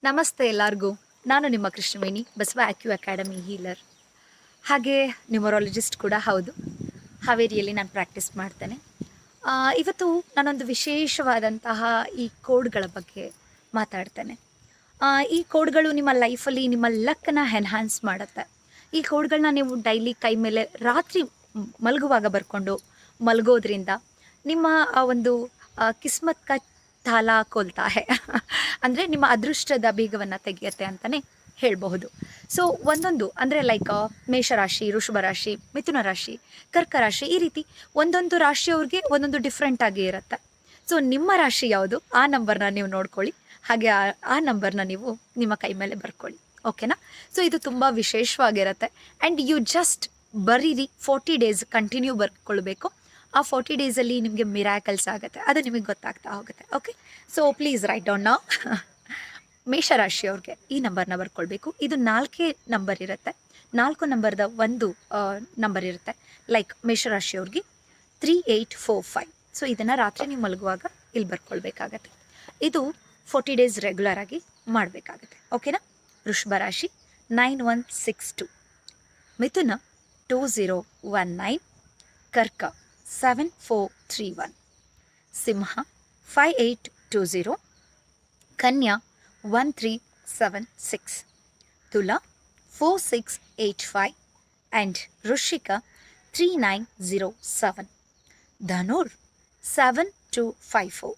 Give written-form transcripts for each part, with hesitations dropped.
ನಮಸ್ತೆ ಎಲ್ಲರಿಗೂ. ನಾನು ನಿಮ್ಮ ಕೃಷ್ಣವೇಣಿ, ಬಸವ ಆಕ್ಯೂ ಅಕಾಡೆಮಿ ಹೀಲರ್, ಹಾಗೆ ನ್ಯೂಮರಾಲಜಿಸ್ಟ್ ಕೂಡ ಹೌದು. ಹಾವೇರಿಯಲ್ಲಿ ನಾನು ಪ್ರಾಕ್ಟೀಸ್ ಮಾಡ್ತೇನೆ. ಇವತ್ತು ನಾನೊಂದು ವಿಶೇಷವಾದಂತಹ ಈ ಕೋಡ್ಗಳ ಬಗ್ಗೆ ಮಾತಾಡ್ತೇನೆ. ಈ ಕೋಡ್ಗಳು ನಿಮ್ಮ ಲೈಫಲ್ಲಿ ನಿಮ್ಮ ಲಕ್ಕನ್ನು ಎನ್ಹಾನ್ಸ್ ಮಾಡುತ್ತೆ. ಈ ಕೋಡ್ಗಳನ್ನ ನೀವು ಡೈಲಿ ಕೈ ಮೇಲೆ ರಾತ್ರಿ ಮಲಗುವಾಗ ಬರ್ಕೊಂಡು ಮಲಗೋದ್ರಿಂದ ನಿಮ್ಮ ಒಂದು ಕಿಸ್ಮತ್ ಕಾ ತಾಲ ಕೊಲ್ತಾ ಹೇ ಅಂದರೆ ನಿಮ್ಮ ಅದೃಷ್ಟದ ಬೀಗವನ್ನು ತೆಗೆಯುತ್ತೆ ಅಂತಲೇ ಹೇಳಬಹುದು. ಸೊ ಒಂದೊಂದು ಅಂದರೆ ಲೈಕ್ ಮೇಷರಾಶಿ, ವೃಷಭ ರಾಶಿ, ಮಿಥುನ ರಾಶಿ, ಕರ್ಕ ರಾಶಿ, ಈ ರೀತಿ ಒಂದೊಂದು ರಾಶಿಯವ್ರಿಗೆ ಒಂದೊಂದು ಡಿಫ್ರೆಂಟಾಗಿ ಇರುತ್ತೆ. ಸೊ ನಿಮ್ಮ ರಾಶಿ ಯಾವುದು ಆ ನಂಬರ್ನ ನೀವು ನೋಡ್ಕೊಳ್ಳಿ, ಹಾಗೆ ಆ ನಂಬರ್ನ ನೀವು ನಿಮ್ಮ ಕೈ ಮೇಲೆ ಬರ್ಕೊಳ್ಳಿ, ಓಕೆನಾ? ಸೊ ಇದು ತುಂಬ ವಿಶೇಷವಾಗಿರುತ್ತೆ. ಆ್ಯಂಡ್ ಯು ಜಸ್ಟ್ ಬರೀರಿ 40 ಡೇಸ್ ಕಂಟಿನ್ಯೂ ಬರ್ಕೊಳ್ಬೇಕು. ಆ 40 ಡೇಸಲ್ಲಿ ನಿಮಗೆ ಮಿರಾಕಲ್ಸ್ ಆಗುತ್ತೆ, ಅದು ನಿಮಗೆ ಗೊತ್ತಾಗ್ತಾ ಹೋಗುತ್ತೆ. Okay, so please write down now. ಮೇಷರಾಶಿಯವ್ರಿಗೆ ಈ ನಂಬರ್ನ ಬರ್ಕೊಳ್ಬೇಕು. ಇದು 4 ನಂಬರ್ ಇರುತ್ತೆ. 4 ನಂಬರ್ದ ಒಂದು ನಂಬರ್ ಇರುತ್ತೆ. ಲೈಕ್ ಮೇಷರಾಶಿಯವ್ರಿಗೆ 3845. ಸೊ ಇದನ್ನು ರಾತ್ರಿ ನೀವು ಮಲಗುವಾಗ ಇಲ್ಲಿ ಬರ್ಕೊಳ್ಬೇಕಾಗತ್ತೆ. ಇದು 40 ಡೇಸ್ ರೆಗ್ಯುಲರ್ ಆಗಿ ಮಾಡಬೇಕಾಗತ್ತೆ, ಓಕೆನಾ? ವೃಷಭ ರಾಶಿ 9162, ಮಿಥುನ 2019, ಕರ್ಕ 7431, ಸಿಂಹ 5820, ಕನ್ಯಾ 1376, ತುಲಾ 4685 and Vrishchika 3907, ಧನುರ್ 7254,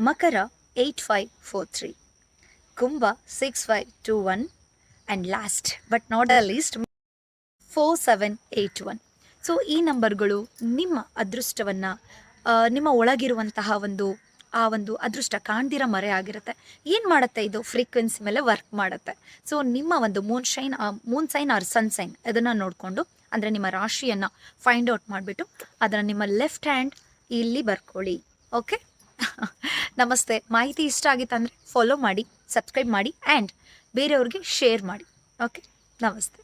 Makar 8543, Kumbh 6521 and last but not the least 4781. So ಈ ನಂಬರ್ಗಳು ನಿಮ್ಮ ಅದೃಷ್ಟವನ್ನು, ನಿಮ್ಮ ಒಳಗಿರುವಂತಹ ಒಂದು ಅದೃಷ್ಟ ಕಾಣ್ದಿರ ಮರೆ ಆಗಿರುತ್ತೆ. ಏನು ಮಾಡುತ್ತೆ ಇದು? ಫ್ರೀಕ್ವೆನ್ಸಿ ಮೇಲೆ ವರ್ಕ್ ಮಾಡುತ್ತೆ. ಸೊ ನಿಮ್ಮ ಒಂದು ಮೂನ್ ಸೈನ್ ಆರ್ ಸನ್ ಸೈನ್ ಅದನ್ನು ನೋಡಿಕೊಂಡು, ಅಂದರೆ ನಿಮ್ಮ ರಾಶಿಯನ್ನು ಫೈಂಡ್ ಔಟ್ ಮಾಡಿಬಿಟ್ಟು ಅದನ್ನು ನಿಮ್ಮ ಲೆಫ್ಟ್ ಹ್ಯಾಂಡ್ ಇಲ್ಲಿ ಬರ್ಕೊಳ್ಳಿ, ಓಕೆ? ನಮಸ್ತೆ. ಮಾಹಿತಿ ಇಷ್ಟ ಆಗಿತ್ತಂದರೆ ಫಾಲೋ ಮಾಡಿ, ಸಬ್ಸ್ಕ್ರೈಬ್ ಮಾಡಿ ಆ್ಯಂಡ್ ಬೇರೆಯವ್ರಿಗೆ ಶೇರ್ ಮಾಡಿ, ಓಕೆ? ನಮಸ್ತೆ.